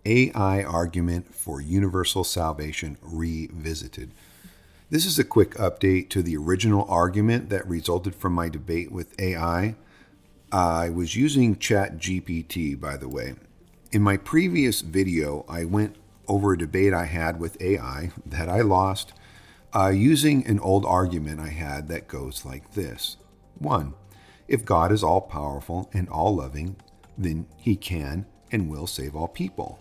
AI Argument for Universal Salvation Revisited. This is a quick update to the original argument that resulted from my debate with AI. I was using ChatGPT, by the way. In my previous video, I went over a debate I had with AI that I lost using an old argument I had that goes like this. 1. If God is all-powerful and all-loving, then he can and will save all people.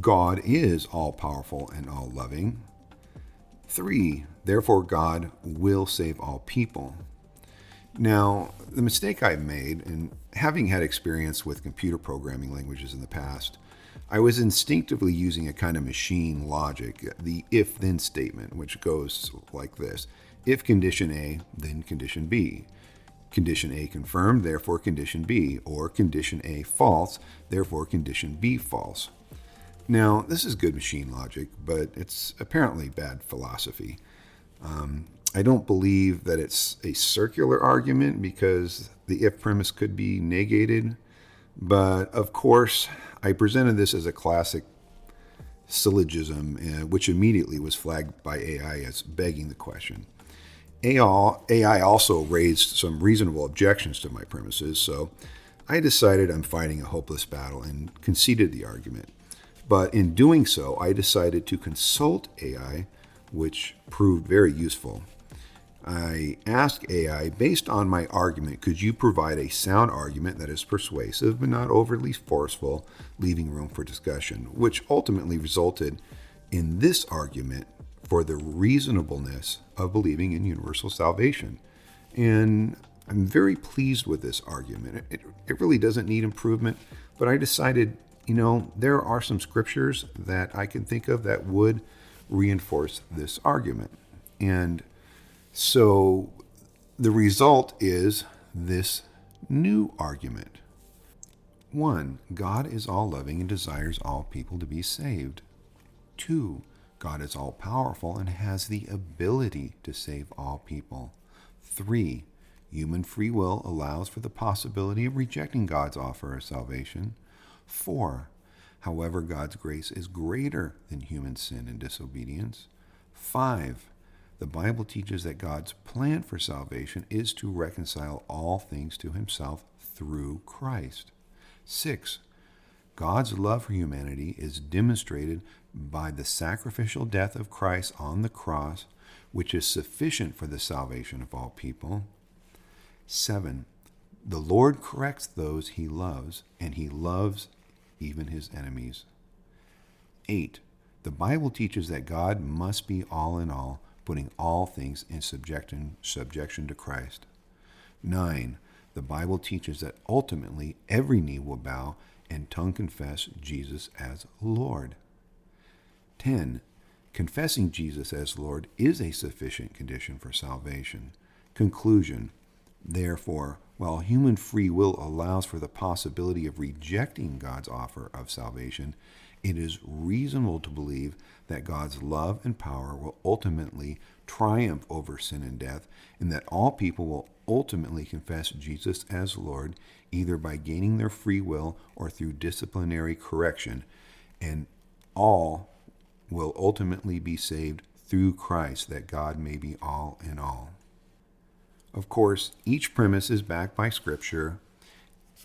God is all-powerful and all-loving. 3. Therefore, God will save all people. Now, the mistake I made, and having had experience with computer programming languages in the past, I was instinctively using a kind of machine logic, the if-then statement, which goes like this. If condition A, then condition B. Condition A confirmed, therefore condition B, or condition A false, therefore condition B false. Now, this is good machine logic, but it's apparently bad philosophy. I don't believe that it's a circular argument because the if premise could be negated, but of course, I presented this as a classic syllogism, which immediately was flagged by AI as begging the question. AI also raised some reasonable objections to my premises, so I decided I'm fighting a hopeless battle and conceded the argument. But in doing so, I decided to consult AI, which proved very useful. I asked AI, based on my argument, could you provide a sound argument that is persuasive but not overly forceful, leaving room for discussion, which ultimately resulted in this argument for the reasonableness of believing in universal salvation. And I'm very pleased with this argument. It really doesn't need improvement, but I decided, there are some scriptures that I can think of that would reinforce this argument. And so the result is this new argument. 1. God is all-loving and desires all people to be saved. 2. God is all-powerful and has the ability to save all people. 3. Human free will allows for the possibility of rejecting God's offer of salvation. 4. However, God's grace is greater than human sin and disobedience. 5. The Bible teaches that God's plan for salvation is to reconcile all things to himself through Christ. 6. God's love for humanity is demonstrated by the sacrificial death of Christ on the cross, which is sufficient for the salvation of all people. 7. The Lord corrects those he loves, and he loves even his enemies. 8. The Bible teaches that God must be all in all, putting all things in subjection to Christ. 9. The Bible teaches that ultimately every knee will bow and tongue confess Jesus as Lord. 10. Confessing Jesus as Lord is a sufficient condition for salvation. Conclusion. Therefore, while human free will allows for the possibility of rejecting God's offer of salvation, it is reasonable to believe that God's love and power will ultimately triumph over sin and death, and that all people will ultimately confess Jesus as Lord, either by gaining their free will or through disciplinary correction, and all will ultimately be saved through Christ, that God may be all in all. Of course, each premise is backed by Scripture,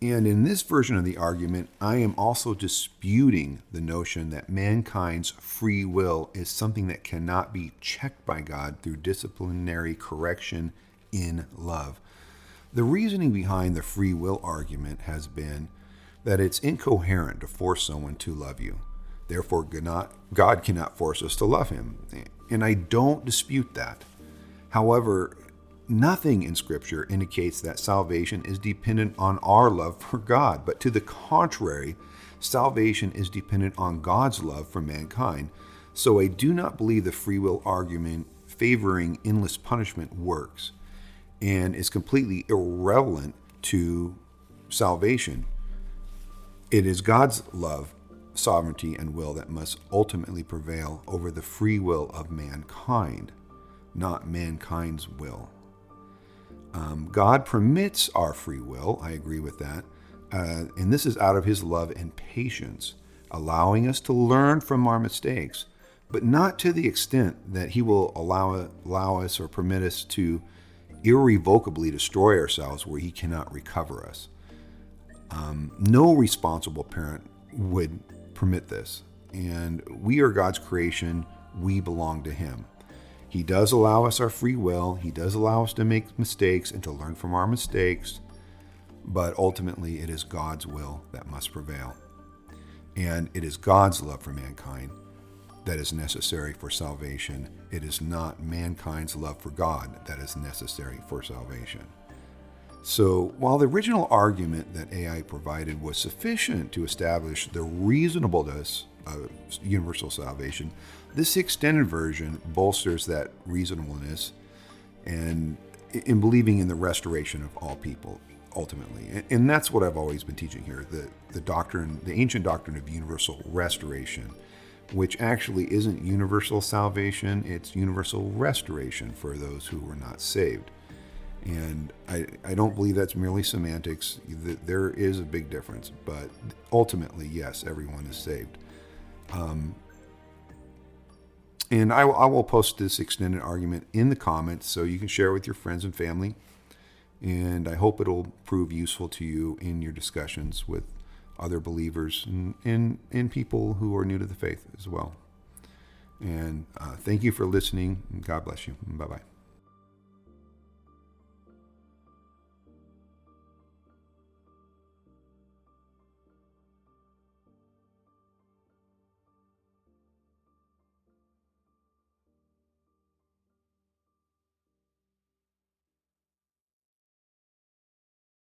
and in this version of the argument, I am also disputing the notion that mankind's free will is something that cannot be checked by God through disciplinary correction in love. The reasoning behind the free will argument has been that it's incoherent to force someone to love you. Therefore, God cannot force us to love him. And I don't dispute that. However, nothing in Scripture indicates that salvation is dependent on our love for God, but to the contrary, salvation is dependent on God's love for mankind. So I do not believe the free will argument favoring endless punishment works and is completely irrelevant to salvation. It is God's love, sovereignty, and will that must ultimately prevail over the free will of mankind, not mankind's will. God permits our free will. I agree with that. And this is out of his love and patience. allowing us to learn from our mistakes, but not to the extent that he will allow us or permit us to irrevocably destroy ourselves where he cannot recover us. No responsible parent would permit this. And we are God's creation. We belong to him. He does allow us our free will. He does allow us to make mistakes and to learn from our mistakes. But ultimately, it is God's will that must prevail. And it is God's love for mankind that is necessary for salvation. It is not mankind's love for God that is necessary for salvation. So while the original argument that AI provided was sufficient to establish the reasonableness of universal salvation, this extended version bolsters that reasonableness and in believing in the restoration of all people ultimately. And that's what I've always been teaching here, the doctrine, the ancient doctrine of universal restoration, which actually isn't universal salvation, it's universal restoration for those who were not saved. And I don't believe that's merely semantics. There is a big difference, but ultimately, yes, everyone is saved. And I will post this extended argument in the comments so you can share it with your friends and family. And I hope it'll prove useful to you in your discussions with other believers and people who are new to the faith as well. And thank you for listening. God bless you. Bye-bye.